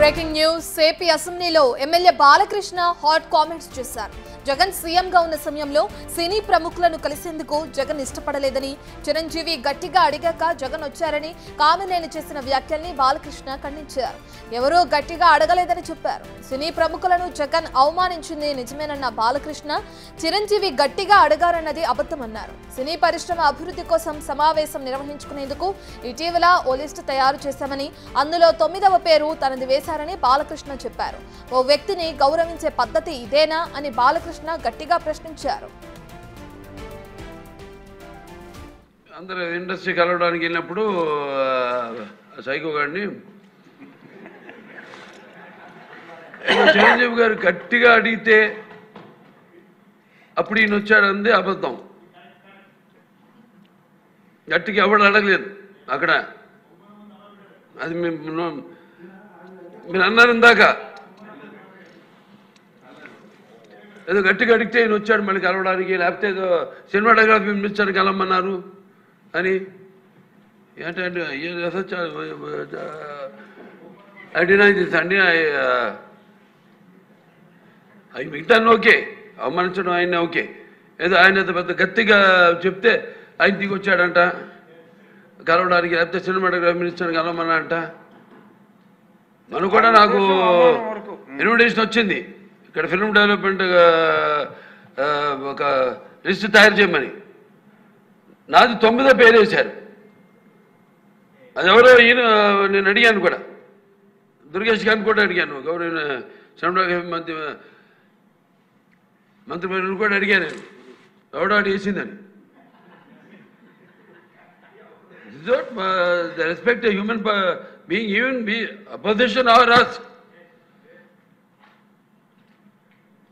Breaking news AP అసెంబ్లీలో MLA Balakrishna hot comments చేశారు. జగన్ సీఎంగా ఉన్న సమయంలో సినీ ప్రముఖులను కలిసేందుకు జగన్ ఇష్టపడలేదని, చిరంజీవి గట్టిగా అడిగాక జగన్ వచ్చారని కామినేని చేసిన వ్యాఖ్యల్ని బాలకృష్ణ ఖండించారు. ఎవరూ గట్టిగా అడగలేదని చెప్పారు. సినీ ప్రముఖులను జగన్ అవమానించింది నిజమేనన్న బాలకృష్ణ, చిరంజీవి గట్టిగా అడగారన్నది అబద్ధమన్నారు. సినీ పరిశ్రమ అభివృద్ధి కోసం సమావేశం నిర్వహించుకునేందుకు ఇటీవల ఓ లిస్టు తయారు చేశామని, అందులో 9వ పేరు తనది వేశారని బాలకృష్ణ చెప్పారు. ఓ వ్యక్తిని గౌరవించే పద్ధతి ఇదేనా అని బాలకృష్ణ గట్టిగా ప్రశ్నించారు. అందరూ ఇండస్ట్రీ కలవడానికి వెళ్ళినప్పుడు సైకో గారిని చిరంజీవి గారు గట్టిగా అడిగితే అప్పుడు ఈయన వచ్చాడంది అబద్ధం. గట్టిగా ఎవడు అడగలేదు అక్కడ. అది మీరు అన్నారు ఇందాక, ఏదో గట్టిగా అడిగితే ఈయన వచ్చాడు మళ్ళీ కలవడానికి, లేకపోతే ఏదో సినిమాటోగ్రఫీ మినిస్టర్ కలవమన్నారు అని. ఏంటంటే ఐ డినై దిస్ అండి. అవి మిగతా ఓకే, అవమానించడం ఆయన ఓకే. ఏదో ఆయన పెద్ద గట్టిగా చెప్తే ఆయన దిగి వచ్చాడంట కలవడానికి, లేకపోతే సినిమాటోగ్రఫీ మినిస్టర్ కలవమన్నా అంట. మనం కూడా నాకు ఇన్విటేషన్ వచ్చింది ఇక్కడ ఫిల్మ్ డెవలప్మెంట్ ఒక లిస్ట్ తయారు చేయమని. నాది 9వ పేరు వేశారు. అది ఎవరో ఈయన నేను అడిగాను కూడా, దుర్గేష్ గారిని కూడా అడిగాను, గౌరవ సినిమాటోగ్రఫీ మంత్రి కూడా అడిగాను నేను, ఎవడో అటు వేసిందని. The respect a human being, even be opposition or us.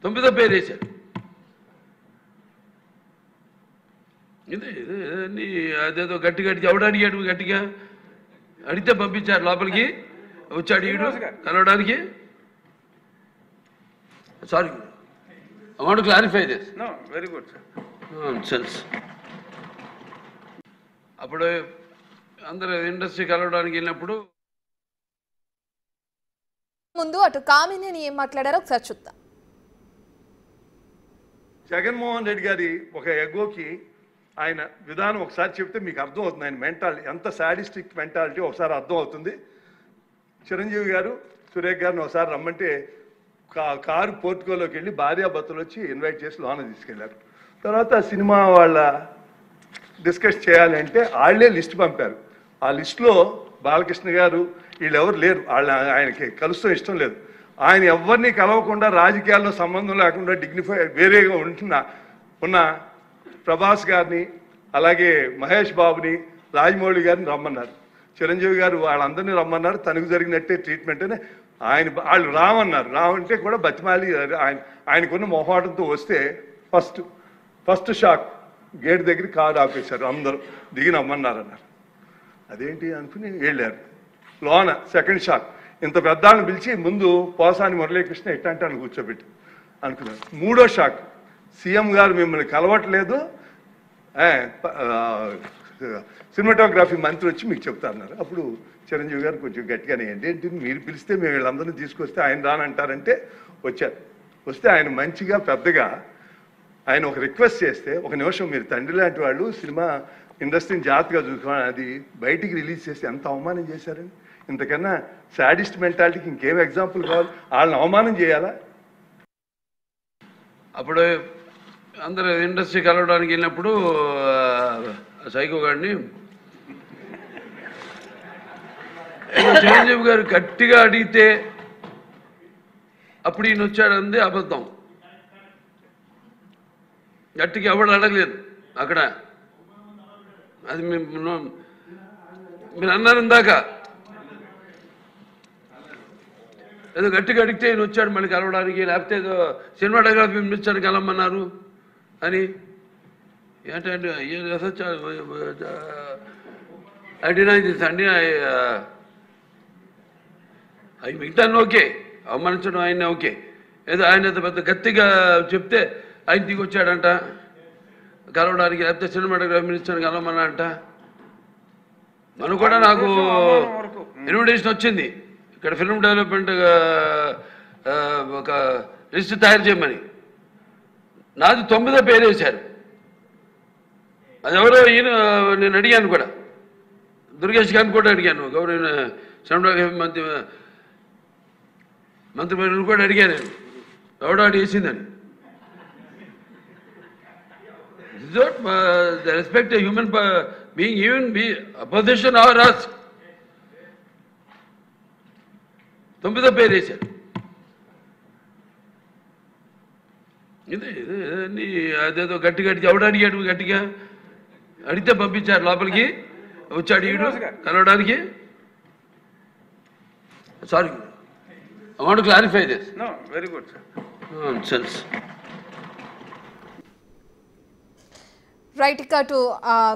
9వ పేరు వేశారు. ఇదే అదేదో గట్టిగా ఎవడు అడిగాడు, గట్టిగా అడిగితే పంపించారు లోపలికి. వచ్చాడు ఈడు కలవడానికి. Sorry, I want to clarify this. No, very good. Nonsense. అప్పుడు అందరూ ఇండస్ట్రీ కలవడానికి వెళ్ళినప్పుడు ముందు అటు కామినేని ఏం మాట్లాడారో ఒకసారి చూద్దాం. జగన్మోహన్ రెడ్డి గారి ఒక ఎగోకి ఆయన విధానం ఒకసారి చెప్తే మీకు అర్థం అవుతుంది. ఆయన మెంటాలిటీ ఎంత సాడిస్టిక్ మెంటాలిటీ ఒకసారి అర్థం అవుతుంది. చిరంజీవి గారు సురేఖ్ గారిని ఒకసారి రమ్మంటే కారు పోర్టుకోలోకి వెళ్ళి భార్యాభర్తలు వచ్చి ఇన్వైట్ చేసి లోన తీసుకెళ్లారు. తర్వాత సినిమా వాళ్ళ డిస్కస్ చేయాలి అంటే వాళ్ళే లిస్ట్ పంపారు. ఆ లిస్టులో బాలకృష్ణ గారు వీళ్ళెవరు లేరు. ఆయనకి కలుస్తాం ఇష్టం లేదు. ఆయన ఎవరిని కలవకుండా రాజకీయాల్లో సంబంధం లేకుండా డిగ్నిఫై వేరేగా ఉన్న ప్రభాస్ గారిని, అలాగే మహేష్ బాబుని, రాజమౌళి గారిని రమ్మన్నారు. చిరంజీవి గారు వాళ్ళందరినీ రమ్మన్నారు. తనకు జరిగినట్టే ట్రీట్మెంట్ అని వాళ్ళు రామన్నారు. రామంటే కూడా బతిమాలి ఆయనకున్న మొహాటంతో వస్తే ఫస్ట్ షాక్ గేట్ దగ్గర కారు ఆపేశారు. అందరూ దిగి నమ్మన్నారన్నారు. అదేంటి అనుకుని వెళ్ళారు. లోన సెకండ్ షాక్ ఇంత పెద్దాలను పిలిచి ముందు పోసాని మురళీకృష్ణ ఎట్టంటే అని కూర్చోబెట్టి అనుకున్నారు. మూడో షాక్ సీఎం గారు మిమ్మల్ని కలవట్లేదు, సినిమాటోగ్రఫీ మంత్రి వచ్చి మీకు చెప్తారన్నారు. అప్పుడు చిరంజీవి గారు కొంచెం గట్టిగానే ఏంటి మీరు పిలిస్తే మేము వీళ్ళందరినీ తీసుకొస్తే ఆయన రానంటారంటే వచ్చారు. వస్తే ఆయన మంచిగా పెద్దగా ఆయన ఒక రిక్వెస్ట్ చేస్తే, ఒక నిమిషం మీరు తండ్రి లాంటి వాళ్ళు సినిమా ఇండస్ట్రీని జాగ్రత్తగా చూసుకోవాలి, అది బయటికి రిలీజ్ చేసి ఎంత అవమానం చేశారని. ఇంతకన్నా సాడిస్ట్ మెంటాలిటీకి ఇంకేం ఎగ్జాంపుల్ కావాలి? వాళ్ళని అవమానం చేయాలా? అప్పుడు అందరూ ఇండస్ట్రీ కలవడానికి వెళ్ళినప్పుడు సైకో గారిని చిరంజీవి గారు గట్టిగా అడిగితే అప్పుడు ఈయన వచ్చాడంది అబద్ధం. గట్టిగా ఎవడు అడగలేదు అక్కడ. అది మీరు అన్నారు ఇందాక, ఏదో గట్టిగా అడిగితే ఈయన వచ్చాడు మళ్ళీ కలవడానికి, లేకపోతే ఏదో సినిమాటోగ్రఫీ మినిస్టర్ కలవమన్నారు అని. ఏంటంటే ఐ డినై దిస్ అండి. అవి మిగతా ఓకే, అవమానించడం ఆయన ఓకే. ఏదో ఆయన పెద్ద గట్టిగా చెప్తే ఆయన దిగి వచ్చాడంట కలవడానికి, లేకపోతే సినిమాటోగ్రఫీ మినిస్టర్ కలవమన్నా అంట. మనం కూడా నాకు ఇన్విటేషన్ వచ్చింది ఇక్కడ ఫిల్మ్ డెవలప్మెంట్ ఒక లిస్ట్ తయారు చేయమని. నాది 9వ పేరు వేశారు. అది ఎవరో ఈయన నేను అడిగాను కూడా, దుర్గేష్ గారిని కూడా అడిగాను, గౌరవ మంత్రివర్యులు కూడా అడిగాను నేను, ఎవడో వేసిందని. The respect a human being, even be opposition or us. 9వ పేరు వేశారు. ఇదే అదేదో గట్టిగా ఎవడు అడిగాడు, గట్టిగా అడిగితే పంపించారు లోపలికి, వచ్చాడు ఈడు కలవడానికి. Sorry, I want to clarify this. No, very good, sir. Nonsense. Right, ఇక అటు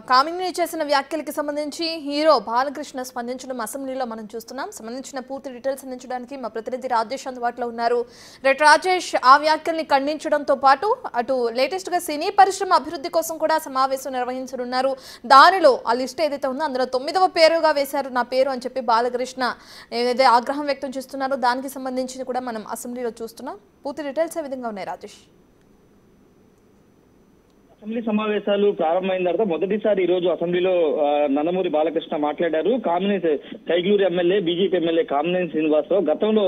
కామిని చేసిన వ్యాఖ్యలకి సంబంధించి హీరో బాలకృష్ణ స్పందించడం అసెంబ్లీలో మనం చూస్తున్నాం. సంబంధించిన పూర్తి డీటెయిల్స్ అందించడానికి మా ప్రతినిధి రాజేష్ అందుబాటులో ఉన్నారు. రైట్ రాజేష్, ఆ వ్యాఖ్యల్ని ఖండించడంతో పాటు అటు లేటెస్ట్గా సినీ పరిశ్రమ అభివృద్ధి కోసం కూడా సమావేశం నిర్వహించనున్నారు. దానిలో ఆ లిస్ట్ ఏదైతే ఉందో అందులో 9వ పేరుగా వేశారు నా పేరు అని చెప్పి బాలకృష్ణ ఏదైతే ఆగ్రహం వ్యక్తం చేస్తున్నారో దానికి సంబంధించి కూడా మనం అసెంబ్లీలో చూస్తున్నాం. పూర్తి డీటెయిల్స్ ఏ విధంగా ఉన్నాయి రాజేష్? అసెంబ్లీ సమావేశాలు ప్రారంభమైన తర్వాత మొదటిసారి ఈ రోజు అసెంబ్లీలో నందమూరి బాలకృష్ణ మాట్లాడారు. Kamineni Kaikaluru MLA BJP MLA Kamineni Srinivasa Rao గతంలో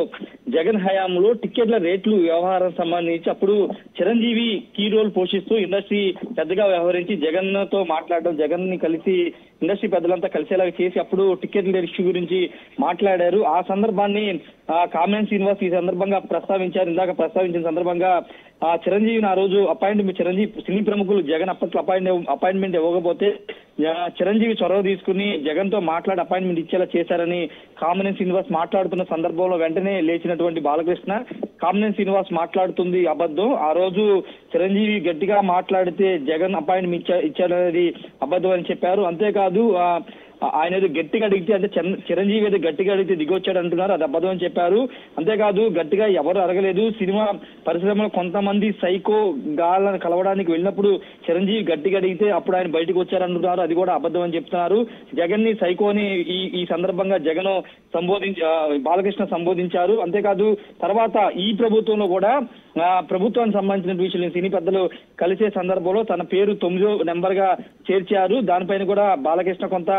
జగన్ హయాంలో టికెట్ల రేట్లు వ్యవహారం సంబంధించి అప్పుడు చిరంజీవి కీ రోల్ పోషిస్తూ ఇండస్ట్రీ పెద్దగా వ్యవహరించి జగన్ తో మాట్లాడడం, జగన్ ని కలిసి ఇండస్ట్రీ పెద్దలంతా కలిసేలాగా చేసి అప్పుడు టికెట్ల ఇష్యూ గురించి మాట్లాడారు. ఆ సందర్భాన్ని కామినేని శ్రీనివాస్ ఈ సందర్భంగా ప్రస్తావించారు. ఇందాక ప్రస్తావించిన సందర్భంగా చిరంజీవిని ఆ రోజు చిరంజీవి సినీ ప్రముఖులు జగన్ అప్పట్లో అపాయింట్మెంట్ ఇవ్వకపోతే చిరంజీవి చొరవ తీసుకుని జగన్ తో మాట్లాడి అపాయింట్మెంట్ ఇచ్చేలా చేశారని కామినేని శ్రీనివాస్ మాట్లాడుతున్న సందర్భంలో వెంటనే లేచినటువంటి బాలకృష్ణ, కామినేని శ్రీనివాస్ మాట్లాడుతుంది అబద్ధం, ఆ రోజు చిరంజీవి గట్టిగా మాట్లాడితే జగన్ అపాయింట్మెంట్ ఇచ్చారనేది అబద్ధం అని చెప్పారు. అంతేకాదు ఆయన ఏదో గట్టిగా అడిగితే అంటే చిరంజీవి ఏదో గట్టిగా అడిగితే దిగొచ్చాడు అంటున్నారు, అది అబద్ధం అని చెప్పారు. అంతేకాదు గట్టిగా ఎవరు అడగలేదు, సినిమా పరిశ్రమలో కొంతమంది సైకో గాళ్ళని కలవడానికి వెళ్ళినప్పుడు చిరంజీవి గట్టిగా అడిగితే అప్పుడు ఆయన బయటకు వచ్చారంటున్నారు, అది కూడా అబద్ధం అని చెప్తున్నారు. జగన్ ని సైకోని ఈ సందర్భంగా జగన్ బాలకృష్ణ సంబోధించారు. అంతేకాదు తర్వాత ఈ ప్రభుత్వంలో కూడా ప్రభుత్వానికి సంబంధించిన విషయాలు సినీ పెద్దలు కలిసే సందర్భంలో తన పేరు 9వ నెంబర్ గా చేర్చారు. దానిపైన కూడా బాలకృష్ణ కొంత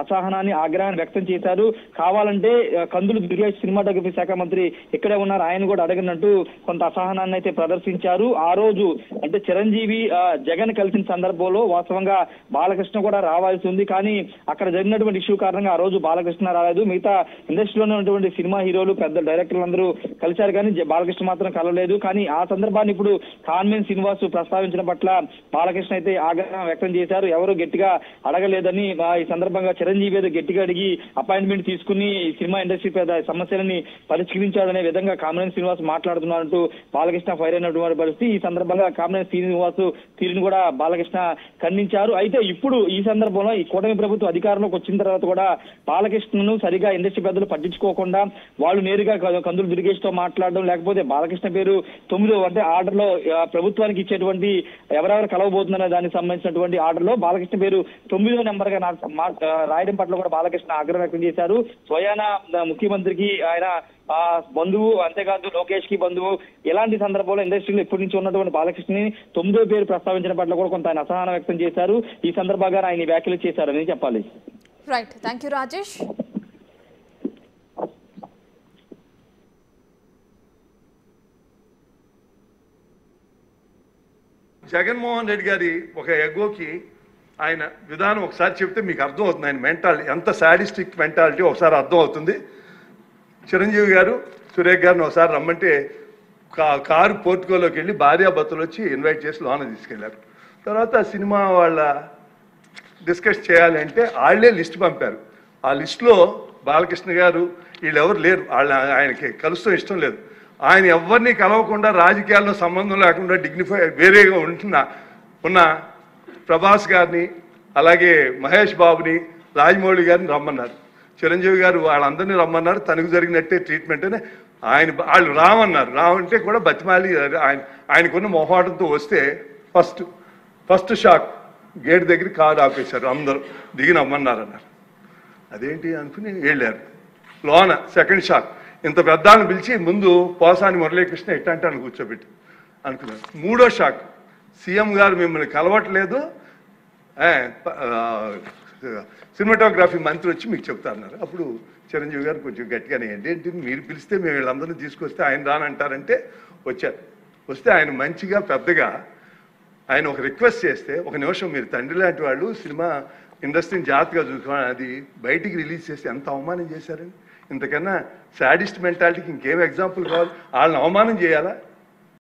అసహనాన్ని ఆగ్రహాన్ని వ్యక్తం చేశారు. కావాలంటే కందులు దుర్గేష్ సినిమాటోగ్రఫీ శాఖ మంత్రి ఇక్కడే ఉన్నారు, ఆయన కూడా అడగనట్టు కొంత అసహనాన్ని అయితే ప్రదర్శించారు. ఆ రోజు అంటే చిరంజీవి జగన్ కలిసిన సందర్భంలో వాస్తవంగా బాలకృష్ణ కూడా రావాల్సి ఉంది, కానీ అక్కడ జరిగినటువంటి ఇష్యూ కారణంగా ఆ రోజు బాలకృష్ణ రాలేదు. మిగతా ఇండస్ట్రీలోనే ఉన్నటువంటి సినిమా హీరోలు పెద్ద డైరెక్టర్లు అందరూ కలిశారు, కానీ బాలకృష్ణ మాత్రం కలవలేదు. కానీ ఆ సందర్భాన్ని ఇప్పుడు కామినేని శ్రీనివాస్ ప్రస్తావించడం పట్ల బాలకృష్ణ అయితే ఆగ్రహం వ్యక్తం చేశారు. ఎవరు గట్టిగా అడగలేదని, ఈ సందర్భంగా చిరంజీవి ఏదో గట్టిగా అడిగి అపాయింట్మెంట్ తీసుకుని సినిమా ఇండస్ట్రీ పెద్ద సమస్యలని పరిష్కరించాలనే విధంగా కామినేని శ్రీనివాస్ మాట్లాడుతున్నారంటూ బాలకృష్ణ ఫైర్ అయినటువంటి పరిస్థితి. ఈ సందర్భంగా కామినేని శ్రీనివాస్ తీరును కూడా బాలకృష్ణ ఖండించారు. అయితే ఇప్పుడు ఈ సందర్భంలో ఈ కూటమి ప్రభుత్వం అధికారంలోకి వచ్చిన తర్వాత కూడా బాలకృష్ణను సరిగా ఇండస్ట్రీ పెద్దలు పట్టించుకోకుండా వాళ్ళు నేరుగా కందులు దుర్గేష్ తో మాట్లాడడం, లేకపోతే బాలకృష్ణ పేరు 9 అంటే ఆర్డర్ లో ప్రభుత్వానికి ఇచ్చేటువంటి ఎవరెవరు కలవబోతున్నారో దానికి సంబంధించినటువంటి ఆర్డర్ లో బాలకృష్ణ పేరు 9వ నెంబర్ గా రాయడం పట్ల కూడా బాలకృష్ణ ఆగ్రహం వ్యక్తం చేశారు. స్వయాన ముఖ్యమంత్రికి ఆయన బంధువు, అంతేకాదు లోకేష్ కి బంధువు. ఇలాంటి సందర్భంలో ఇండస్ట్రీలో ఇప్పటి నుంచి ఉన్నటువంటి బాలకృష్ణని 9వ పేరు ప్రస్తావించిన పట్ల కూడా కొంత ఆయన అసహనం వ్యక్తం చేశారు. ఈ సందర్భంగా ఆయన వ్యాఖ్యలు చేశారని చెప్పాలి. Right, thank you Rajesh. Jaganmohan Reddy గారి ఒక ఎగోకి ఆయన విధానం ఒకసారి చెప్తే మీకు అర్థం అవుతుంది. ఆయన మెంటాలిటీ ఎంత సాడిస్టిక్ మెంటాలిటీ ఒకసారి అర్థం అవుతుంది. చిరంజీవి గారు సురేఖ్ గారిని ఒకసారి రమ్మంటే కారు పోర్టుకోలోకి వెళ్ళి భార్యాభర్తలు వచ్చి ఇన్వైట్ చేసి లోన తీసుకెళ్లారు. తర్వాత సినిమా వాళ్ళ డిస్కస్ చేయాలంటే వాళ్ళే లిస్ట్ పంపారు. ఆ లిస్టులో బాలకృష్ణ గారు వీళ్ళెవరు లేరు, ఆయనకి కలుస్తూ ఇష్టం లేదు. ఆయన ఎవరిని కలవకుండా రాజకీయాల్లో సంబంధం లేకుండా డిగ్నిఫై వేరేగా ఉన్న ప్రభాస్ గారిని, అలాగే మహేష్ బాబుని, రాజమౌళి గారిని రమ్మన్నారు. చిరంజీవి గారు వాళ్ళందరినీ రమ్మన్నారు. తనకు జరిగినట్టే ట్రీట్మెంట్ అని వాళ్ళు రామన్నారు. రావంటే కూడా బతిమాలి ఆయనకున్న మొహాటంతో వస్తే ఫస్ట్ షాక్ గేట్ దగ్గర కారు ఆపేశారు. అందరూ దిగి రమ్మన్నారు అన్నారు. అదేంటి అనుకుని వెళ్ళారు. లోన సెకండ్ షాక్ ఇంత పెద్దాన్ని పిలిచి ముందు పోసాని మురళీకృష్ణ ఇట్టంటాను కూర్చోబెట్టి అనుకున్నాను. మూడో షాక్, సీఎం గారు మిమ్మల్ని కలవట్లేదు, సినిమాటోగ్రఫీ మంత్రి వచ్చి మీకు చెప్తారన్నారు. అప్పుడు చిరంజీవి గారు కొంచెం గట్టిగానే ఏంటి మీరు పిలిస్తే మేము వీళ్ళందరినీ తీసుకొస్తే ఆయన రానంటారంటే వచ్చారు. వస్తే ఆయన మంచిగా పెద్దగా ఆయన ఒక రిక్వెస్ట్ చేస్తే, ఒక నిమిషం మీరు తండ్రి లాంటి వాళ్ళు సినిమా ఇండస్ట్రీని జాగ్రత్తగా చూసుకోవాలి, అది బయటికి రిలీజ్ చేసి ఎంత అవమానం చేశారండి. ఇంతకన్నా సాడిస్ట్ మెంటాలిటీకి ఇంకేం ఎగ్జాంపుల్ కావాలి? వాళ్ళని అవమానం చేయాలా?